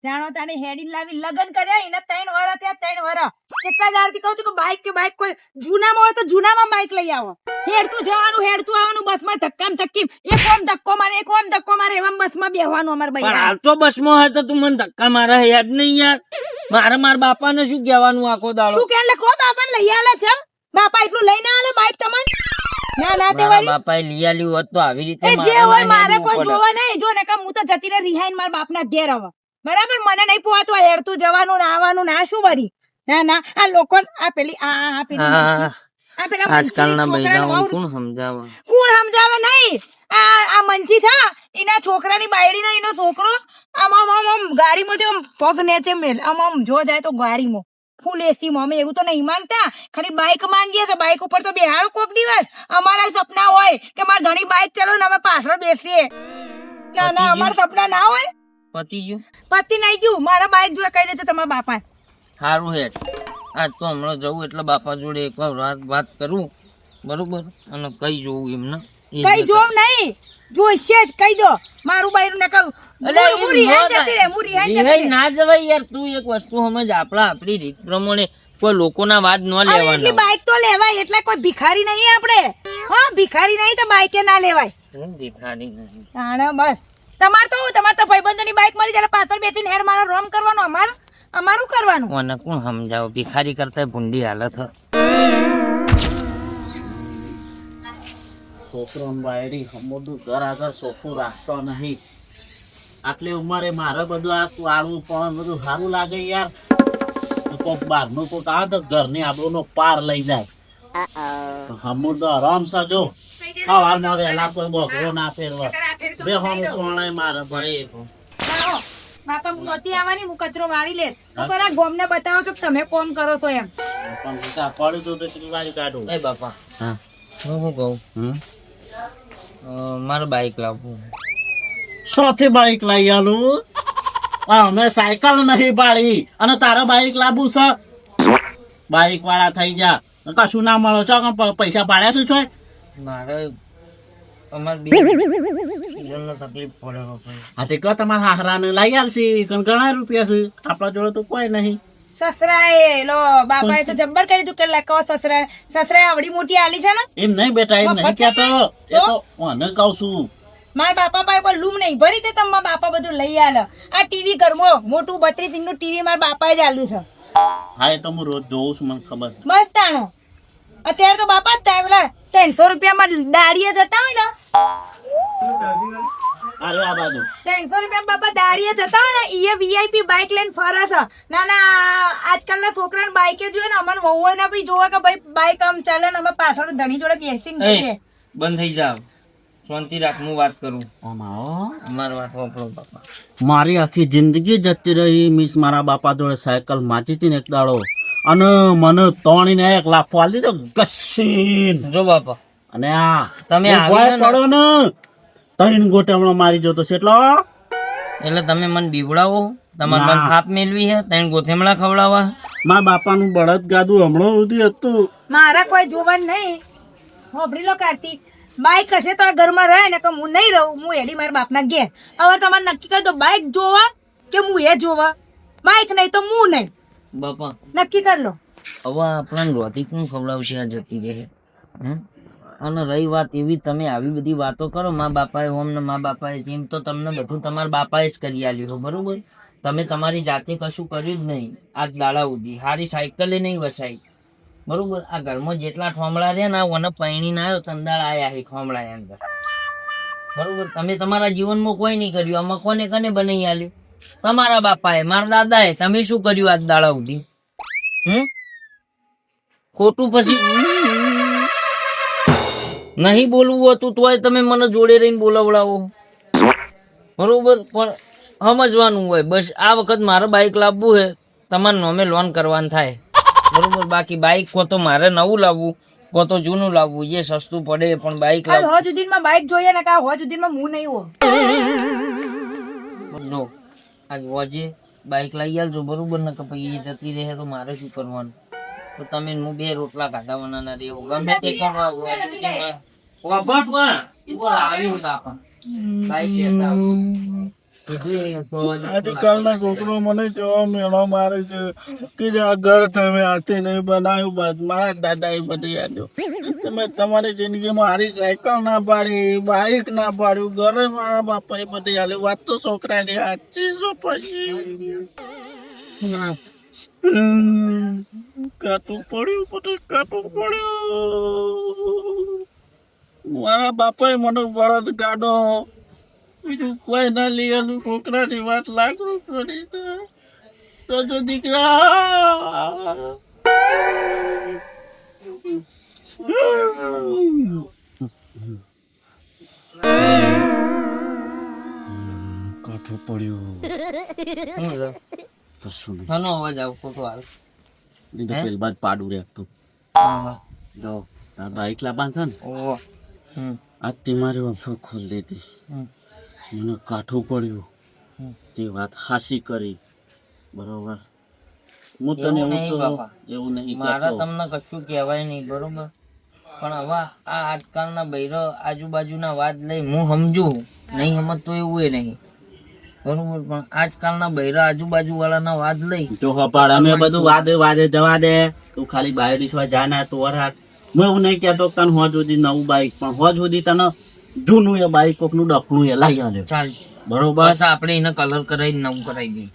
જાણો તાને હેડી લાવી લગન કર્યા એને 3 વરસ થયા 3 વરસ કેટલા દાડથી કહું છું કે બાઈક કોઈ જૂનામાં હોય તો જૂનામાં બાઈક લઈ આવો હેડતું જવાનું હેડતું આવવાનું બસમાં ધક્કામ ધક્કી એક ઓમ ધક્કો મારે એવા બસમાં બેહવાનું અમાર ભાઈ પણ હાલ તો બસમાં હોય તો તું મને ધક્કા મારે યાદ નહીં યાર મારા બાપાને શું કહેવાનું આખો દાડો શું કે એટલે કો બાપાને લઈ આલે છે બાપા એટલું લઈને આલે બાઈક તમને ના તે વારી બાપાએ લઈ આલ્યું હોત તો આવી રીતે જે હોય મારે કોઈ જોવા નહીં જો ને કે હું તો જતી રે રિહાઈન મારા બાપના ઘેર આવા બરાબર મને નહીં પોહાતું હેડતું જવાનું ને આવવાનું ના શું વરી ના આ લોકો આ પેલી આ પેલા આજકાલના બૈરાઓ કોણ સમજાવે નહીં આ મંચી છે એના છોકરાની બાયડી ના એનો છોકરો આમ ગાડીમાંથી પગ નેચે મેલ આમ જો જાય તો ગાડીમાં ફૂલ એસી માં અમે એવું તો નહીં માંગતા ખાલી બાઈક માંગીએ તો બાઈક ઉપર તો બેહાડો કોક દિવસ અમારા સપના હોય કે મારા ધણી બાઈક ચલો ને અમે પાછળ બેસીએ ના અમારા સપના ના હોય પતી ગયું પતિ નહીં ગયું મારા બાઈક જોડે કહી દેજો તમારા બાપા સારું હેડ આજ તો હમણાં જવું એટલે બાપા જોડે એકવાર વાત કરું બરોબર અને કઈ જોવું એમને કઈ જોવું નહીં જોઈશે જ કહી દો મારું બાયરું ને કહું ના જવાય યાર તું એક વસ્તુ સમજ આપણી રીત પ્રમાણે કોઈ લોકોના વાત ન લેવાના બાઈક તો લેવાય એટલે કોઈ ભિખારી નહીં આપણે ભિખારી નહીં તો બાઈકે ના લેવાય ભિખારી નહીં બસ તમારે તો ભાઈબંધોની બાઈક મળી જાય પાછળ બેસીને હેડ મારો રોમ કરવાનો અમારું કરવાનું મને કોણ સમજાવો ભિખારી કરતા ભૂંડી હાલત છોકરો બાયડી હમોદું ઘર આગળ ચોખ્ખું રાખતો નહીં આટલી ઉંમરે મારે બધું આ વાળવું પણ બધું સારું લાગે યાર કોક બહારનું કોક આ તો ઘરની આબરૂનો પાર લઈ જાય હમુદ આરામ સાજો સવારમાં વહેલા કોઈ બોકરો ના ફેરવા બે હોનું કોણે મારે ભાઈ બાપા હું નહોતી આવવાની હું કચરો વાળી લે આ ગોમને બતાવો છો કે તમે કોમ કરો છો એમ પણ પડ્યું તો કેટલી વાર કાઢું એ બાપા હા હું શું કહું મારે બાઈક લાવવું સોથી બાઈક લઈ આલું અમે સાયકલ નહીં પાડી અને તારે બાઈક લાવવું છે બાઈક વાળા થઈ જા કશું ના મળો છો પૈસા પાડ્યા છું છો મારે અમારે તકલીફ પડે હા તે કહો તમારા હાહરાને લઈ આવશી ઘણા રૂપિયા છે આપણા જોડે તો કોઈ નહીં સસરાએ લો બાપાએ તો જબ્બર કરી દીધું કે લખો સસરાએ આવડી મોટી આલી છે ને એમ નહીં બેટા એમ નહીં કહેતો એ તો મને કહું છું મારા બાપા પાસે કોઈ લૂમ નહીં ભરી તે તમારા બાપા બધું લઈ આલે આ ટીવી ઘરમાં મોટું 32 ઇંચનું ટીવી મારા બાપાએ જ આલ્યું છે હા એ તો હું રોજ જોઉં છું મને ખબર બસ તાણો અત્યારે તો બાપા જ થાય પેલા 300 રૂપિયામાં દાડીએ જતા હોય ને અરે આ બાજુ 300 રૂપિયા બાપા દાડીએ જતા હોય ને એ વીઆઈપી બાઈક લઈને ફરે છે ના આજકાલના છોકરાને બાઈકે જોઈએ ને અમારે વહુઓને બી જોવે કે ભાઈ બાઈક આમ ચાલે ને અમે પાછળ ધણી જોડે બેસીને જઈએ બંધ થઈ જાવ શાંતિ રાખ હું વાત કરું અમારી વાત વાપરો બાપા મારી આખી જિંદગી જતી રહી મિસ મારા બાપા જોડે સાયકલ માચી હતી ને એક દાડો અને મને તોણીને 1 લાખ આલી દીધો ગસીન જો બાપા અને આ તમે પડો ને 3 ગોટામણો મારી જતો છે એટલે તમે મને બીવડાવો તમારે મને થાપ મેળવી હે 3 ગોથેમડા ખવડાવવા મારા બાપાનું બળદ ગાદું હમણાં સુધી હતું મારા કોઈ જોવાનું નહીં હોભરી લો કાર્તિક બાઈક હશે તો આ ઘરમાં રહે ને કે હું નહીં રહું હું એડી મારા બાપના ઘેર હવે તમારે નક્કી કરી દો બાઈક જોવા કે હું એ જોવા બાઈક નહીં તો હું નહીં બાપા નક્કી કરી લો હવે આપણને રોટી કોણ ખવડાવશે આ જતી રહે અને રહી વાત એવી તમે આવી બધી વાતો કરો મા બાપાએ હોમ ને મા બાપાએ જેમ તો તમને બધું તમારા બાપાએ જ કરી આલ્યું બરોબર તમે તમારી જાતે કશું કર્યું જ નહીં આજ દાડા સુધી હારી સાયકલે નહીં વસાઈ બરોબર આ ઘરમાં જેટલા ઠોમડા રહ્યા ને મને પૈણીને આવ્યો તંદાળ આયા છે ઠોમડા અંદર બરોબર તમે તમારા જીવનમાં કોઈ નહીં કર્યું આમાં કોને કને બનાવી આલ્યું તમારા બાપાએ મારા દાદાએ તમે શું કર્યું આજ દાડા સુધી ખોટું પછી નહીં બોલવું હતું તોય તમે મને જોડે રહીને બોલાવડાવો બરોબર પણ સમજવાનું હોય બસ આ વખત મારે બાઈક લાવવું છે તમારે નામે લોન કરવાનું થાય બરોબર બાકી બાઈક કો તો મારે નવું લાવવું કો તો જૂનું લાવવું જે સસ્તું પડે પણ બાઈક હો સુધીમાં બાઈક જોઈએ ને કા હો સુધીમાં હું નહીં હો જો આજ વજે બાઈક લઈ આવજો બરોબર ને કે પછી એ જતી રહે તો મારે શું કરવાનું તો તમે હું 2 રોટલા ખાધાવાના ના રહેવો ગમે તે કરવા બાઈક લેતા આજકાલના છોકરો મને જોવા મેળો મારે છે કે જે આ ઘર તમે હાથે નહીં બનાવ્યું બસ મારા દાદાએ બધી યાદો તમે તમારી જિંદગીમાં મારી સાયકલ ના પાડી બાઇક ના પાડ્યું ઘરે મારા બાપાએ બધી હાલે વાત તો છોકરાની સાચી છો પછી કાટું પડ્યું બધું કાટું પડ્યું મારા બાપાએ મને બળદ ગાડો બીજું કોઈ ના લીધેલું છોકરાની વાત લાગુ કરી તો જો દીકરા કાઠું પડ્યું કશું નહીં શાનો અવાજ આવતો તો હાલ? પેલી બાદ પાડું રહેતું જો તાર બાઈક લાવવાનું છે ને ઓહો. આજ તે મારી વંશો ખોલ દેતી મને કાઠું પડ્યું તે વાત હાસી કરી બરોબર હું તને એવું એવું નહીં તો બાપા. એવું નહીં મારે કહેતો. તમને કશું કહેવાય નહીં બરોબર, પણ હવે આ આજકાલના બૈરો આજુબાજુના વાત લઈ હું સમજુ નહીં સમજતો એવું એ નહીં બરોબર, પણ આજકાલના બૈરા આજુબાજુ વાળાના વાત લઈ જો હપાડ અમે બધું વાદે વાદે જવા દે તું ખાલી બાઈક ડીસવા જા ના તો રાખ હું એવું નહીં કહેતો કે તને હોજ સુધી નવું બાઈક પણ હોજ સુધી તને જૂનું એ બાઈક કોકનું ડફનું એ લાવી આલે ચાલ બરોબર બસ આપણે એને કલર કરાવી નવું કરાવી દઈએ.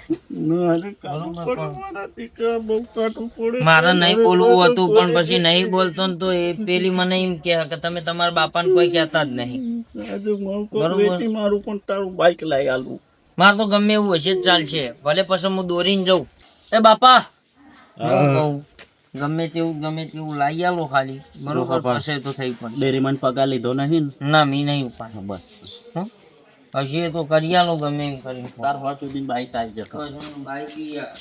મારે નહીં બોલવું હતું પણ પછી નહીં બોલતો ને તો એ પેલી મને એમ કહે કે તમે તમારા બાપાને કોઈ કહેતા જ નહીં. મારું પણ તારું બાઈક લાવી આલું મારે તો ગમે એવું હશે જ ચાલશે, ભલે પછી હું દોરીને જઉં એ બાપા હું કહું ગમે તેવું લાવી આલો ખાલી બરોબર, પછી તો થઈ પણ ડેરીમાં પગાર લીધો નહીં ને ના મી નહીં ઉપાડ બસ હં? પછી એ તો કરી આલો ગમે એમ કરીને. તાર હોજ સુધી બાઈક આવી જતો બાઈક ઈ આ.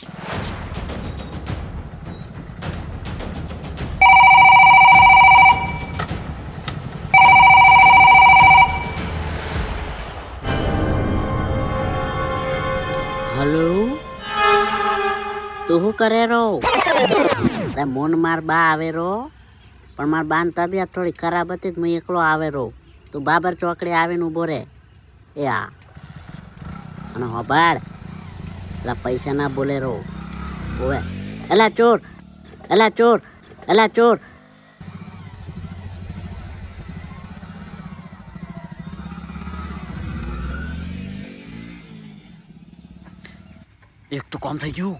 હલો તું શું કરે રો? અરે મોન માર બા આવે રો, પણ માર બાન તબિયત થોડી ખરાબ હતી તો હું એકલો આવે રો. તું બાબર ચોકડી આવીને ઊભો રે. એ હા અને હોબાડ એલા પૈસા ના બોલે રો. ઓવે એલા ચોર એલા ચોર એલા ચોર. એક તો કામ થઈ ગયું.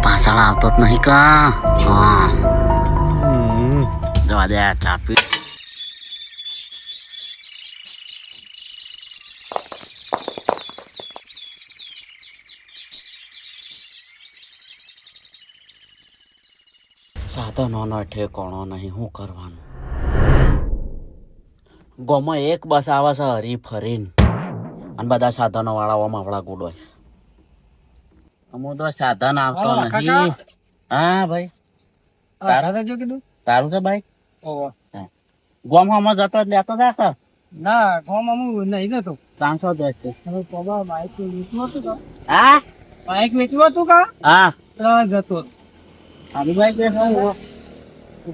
પાછળ આવતો જ નહીં કા? હા જવા દે ચા પી. સાધનોનો ઠેકાણો નહીં, શું કરવાનું? ગોમાં એક બસ આવે છે હરી ફરીને અને બધા સાધનો વાળા માવડા ગુડોય. અમુક તો સાધન આવતો નહીં. હા ભાઈ તારું છે ભાઈ? ગોમ હમણાં જતો જ લેતો જતો ના ફોર્મ હું નહીં નતો 310 છે. હા હા બાઈક વેચવું હતું કા હા જતો આવી ભાઈ કે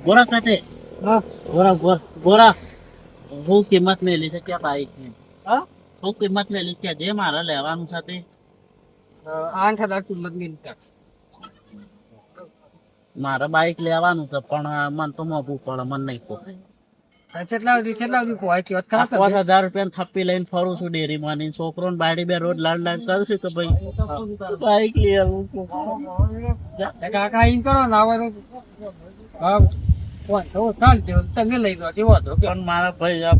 ગોરા કાટે હા ગોરા હું કિંમત મેલી છે ક્યાં બાઈક ની? હા હું કિંમત મેલી છે જે મારે લેવાનું છે તે 8,000 કિંમત મિલતા મારે બાઈક લેવાનું છે પણ મને તો મોંઘું પડે, મને નહીં પોસાય. કેટલા સુધી કોઈ વાત આ 5,000 રૂપિયા થપ્પી લઈને ફરું છું ડેરીમાં ની છોકરો ને બાયડી બે રોજ લાડ લાડ કરું છું કે ભાઈ બાઈક લઈ આવું. કાકા ઈન કરો ના આવે તો ચાલજો તમે લઈ દો જેવો હતો પણ મારા ભાઈ આ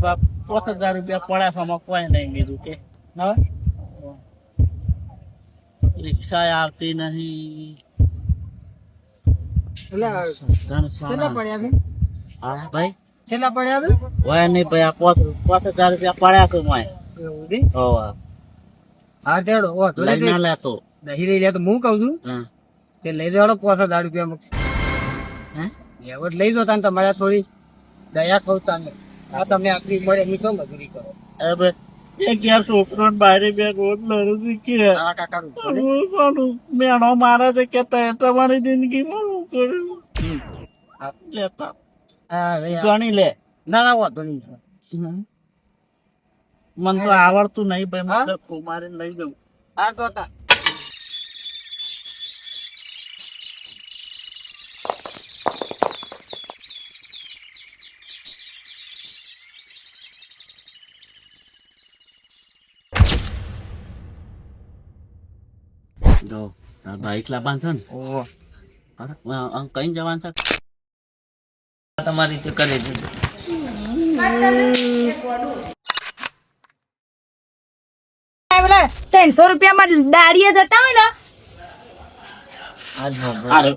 5,000 રૂપિયા પડ્યા છે આમાં કોઈ નહીં બીજું કે રિક્ષા આવતી નહીં. છેલ્લા પડ્યા છે હા ભાઈ છેલ્લા પડ્યા છે હોય નહીં ભાઈ આ 5,000 રૂપિયા પડ્યા છે મોય. એવું છે? હોવે. હા તેડો ઓ તો લઈ ના લેતો. નહીં લઈ લે તો હું કઉ છું હા તે લઈ દેવાડો 5,000 રૂપિયા હે? એવડ લઈ દો તાને તમારે થોડી દયા કહું તાને આ તમને આટલી મળે એની તો મજૂરી કરો અરે ભાઈ એક યાર છોકરો ને બાયડી બે રોજ લડું છું કે આ કાકા હું કોનું મેણો મારે છે કે તે તમારી જિંદગીમાં હું કર્યું લેતા ગણી લે. ના ના વાંધો નહીં મને તો આવડતું નહીં ભાઈ, મને કુમારી લઈ જવું. આ તો જો તાર બાઈક લાવવાનું છે ને, ઓહો કઈ જવાનું છે? તમારી રીતે કરે છે પેલા 300 રૂપિયામાં દાડીએ જતા હોય ને આજ હારું.